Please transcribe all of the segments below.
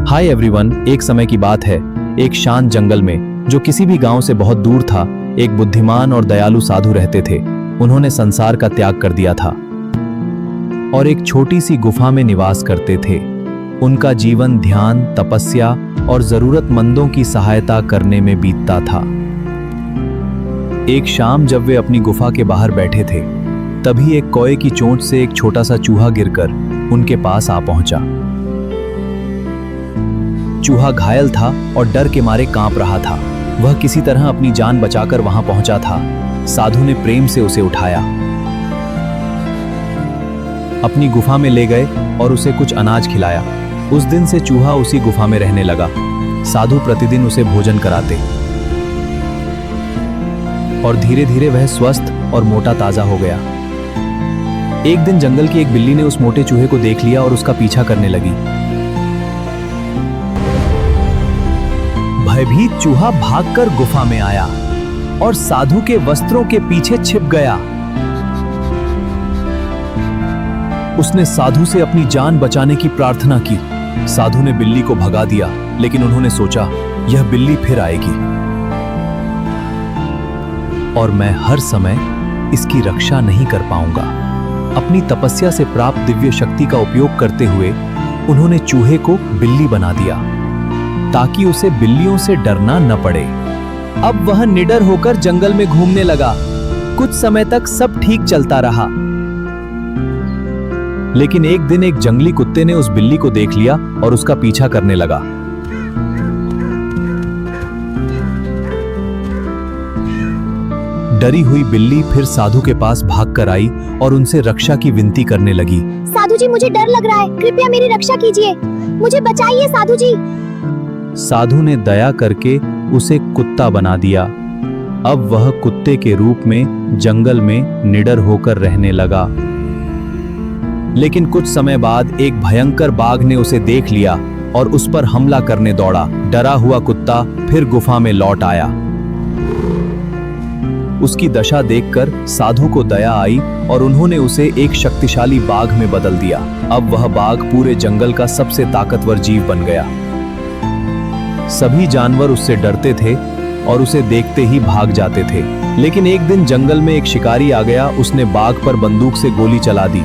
Hi everyone, एक समय की बात है। एक शांत जंगल में, जो किसी भी गांव से बहुत दूर था, एक बुद्धिमान और दयालु साधु रहते थे। उन्होंने संसार का त्याग कर दिया था और एक छोटी सी गुफा में निवास करते थे। उनका जीवन ध्यान, तपस्या और जरूरतमंदों की सहायता करने में बीतता था। एक शाम जब वे अपनी गुफा के बाहर बैठे थे, तभी एक कौए की चोंच से एक छोटा सा चूहा गिरकर उनके पास आ पहुंचा। चूहा घायल था और डर के मारे कांप रहा था। वह किसी तरह अपनी जान बचाकर वहां पहुंचा था। साधु ने प्रेम से उसे उठाया, अपनी गुफा में ले गए और उसे कुछ अनाज खिलाया। उस दिन से चूहा उसी गुफा में रहने लगा। साधु प्रतिदिन उसे भोजन कराते और धीरे धीरे वह स्वस्थ और मोटा ताजा हो गया। एक दिन जंगल की एक बिल्ली ने उस मोटे चूहे को देख लिया और उसका पीछा करने लगी। भयभीत चूहा भागकर गुफा में आया और साधु के वस्त्रों के पीछे छिप गया। उसने साधु से अपनी जान बचाने की प्रार्थना की। साधु ने बिल्ली को भगा दिया, लेकिन उन्होंने सोचा, यह बिल्ली फिर आएगी और मैं हर समय इसकी रक्षा नहीं कर पाऊंगा। अपनी तपस्या से प्राप्त दिव्य शक्ति का उपयोग करते हुए उन्होंने चूहे को बिल्ली बना दिया, ताकि उसे बिल्लियों से डरना न पड़े। अब वह निडर होकर जंगल में घूमने लगा। कुछ समय तक सब ठीक चलता रहा, लेकिन एक दिन एक जंगली कुत्ते ने उस बिल्ली को देख लिया और उसका पीछा करने लगा। डरी हुई बिल्ली फिर साधु के पास भागकर आई और उनसे रक्षा की विनती करने लगी। साधु जी, मुझे डर लग रहा है, कृपया मेरी रक्षा कीजिए, मुझे बचाइए साधु जी। साधु ने दया करके उसे कुत्ता बना दिया। अब वह कुत्ते के रूप में जंगल में निडर होकर रहने लगा। लेकिन कुछ समय बाद एक भयंकर बाघ ने उसे देख लिया और उस पर हमला करने दौड़ा। डरा हुआ कुत्ता फिर गुफा में लौट आया। उसकी दशा देखकर साधु को दया आई और उन्होंने उसे एक शक्तिशाली बाघ में बदल दिया। अब वह बाघ पूरे जंगल का सबसे ताकतवर जीव बन गया। सभी जानवर उससे डरते थे और उसे देखते ही भाग जाते थे। लेकिन एक दिन जंगल में एक शिकारी आ गया। उसने बाघ पर बंदूक से गोली चला दी।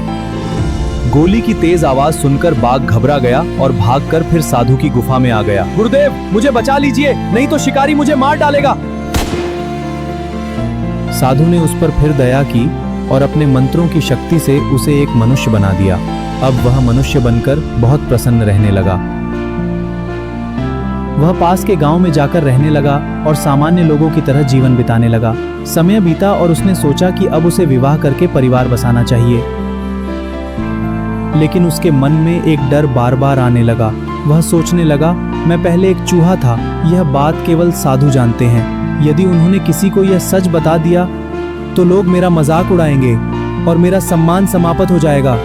गोली की तेज आवाज सुनकर बाघ घबरा गया और भागकर फिर साधु की गुफा में आ गया। गुरुदेव, मुझे बचा लीजिए, नहीं तो शिकारी मुझे मार डालेगा। साधु ने उस पर फिर दया की और अपने मंत्रों की शक्ति से उसे एक मनुष्य बना दिया। अब वह मनुष्य बनकर बहुत प्रसन्न रहने लगा। वह पास के गांव में जाकर रहने लगा और सामान्य लोगों की तरह जीवन बिताने लगा। समय बीता और उसने सोचा कि अब उसे विवाह करके परिवार बसाना चाहिए। लेकिन उसके मन में एक डर बार बार आने लगा। वह सोचने लगा, मैं पहले एक चूहा था, यह बात केवल साधु जानते हैं। यदि उन्होंने किसी को यह सच बता दिया तो लोग मेरा मजाक उड़ाएंगे और मेरा सम्मान समाप्त हो जाएगा।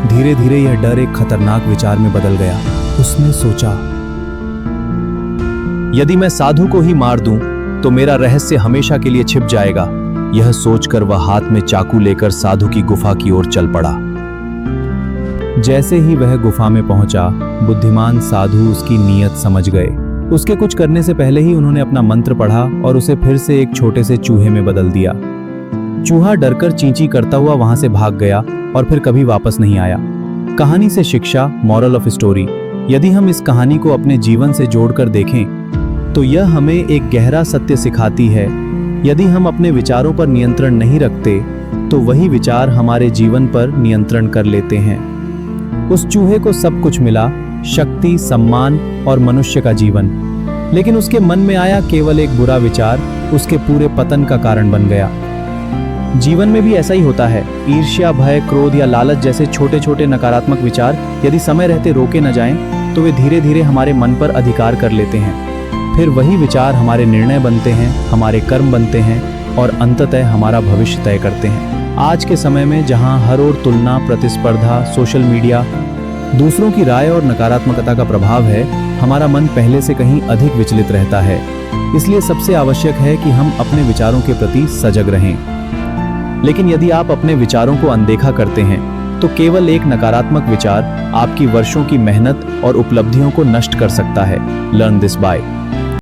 धीरे धीरे यह डर एक खतरनाक विचार में बदल गया। उसने सोचा, यदि मैं साधु को ही मार दूं तो मेरा रहस्य हमेशा के लिए छिप जाएगा। यह सोचकर वह हाथ में चाकू लेकर साधु की गुफा की ओर चल पड़ा। जैसे ही वह गुफा में पहुंचा, बुद्धिमान साधु उसकी नीयत समझ गए। उसके कुछ करने से पहले ही उन्होंने अपना मंत्र पढ़ा और उसे फिर से एक छोटे से चूहे में बदल दिया। चूहा डरकर चींची करता हुआ वहां से भाग गया और फिर कभी वापस नहीं आया। कहानी से शिक्षा, मॉरल ऑफ स्टोरी। यदि हम इस कहानी को अपने जीवन से जोड़कर देखें तो यह हमें एक गहरा सत्य सिखाती है। यदि हम अपने विचारों पर नियंत्रण नहीं रखते तो वही विचार हमारे जीवन पर नियंत्रण कर लेते हैं। उस चूहे को सब कुछ मिला, शक्ति, सम्मान और मनुष्य का जीवन, लेकिन उसके मन में आया केवल एक बुरा विचार, उसके पूरे पतन का कारण बन गया। जीवन में भी ऐसा ही होता है। ईर्ष्या, भय, क्रोध या लालच जैसे छोटे छोटे नकारात्मक विचार यदि समय रहते रोके न जाएं तो वे धीरे धीरे हमारे मन पर अधिकार कर लेते हैं। फिर वही विचार हमारे निर्णय बनते हैं, हमारे कर्म बनते हैं और अंततः हमारा भविष्य तय करते हैं। आज के समय में जहां हर ओर तुलना, प्रतिस्पर्धा, सोशल मीडिया, दूसरों की राय और नकारात्मकता का प्रभाव है, हमारा मन पहले से कहीं अधिक विचलित रहता है। इसलिए सबसे आवश्यक है कि हम अपने विचारों के प्रति सजग रहें। लेकिन यदि आप अपने विचारों को अनदेखा करते हैं तो केवल एक नकारात्मक विचार आपकी वर्षों की मेहनत और उपलब्धियों को नष्ट कर सकता है। Learn this by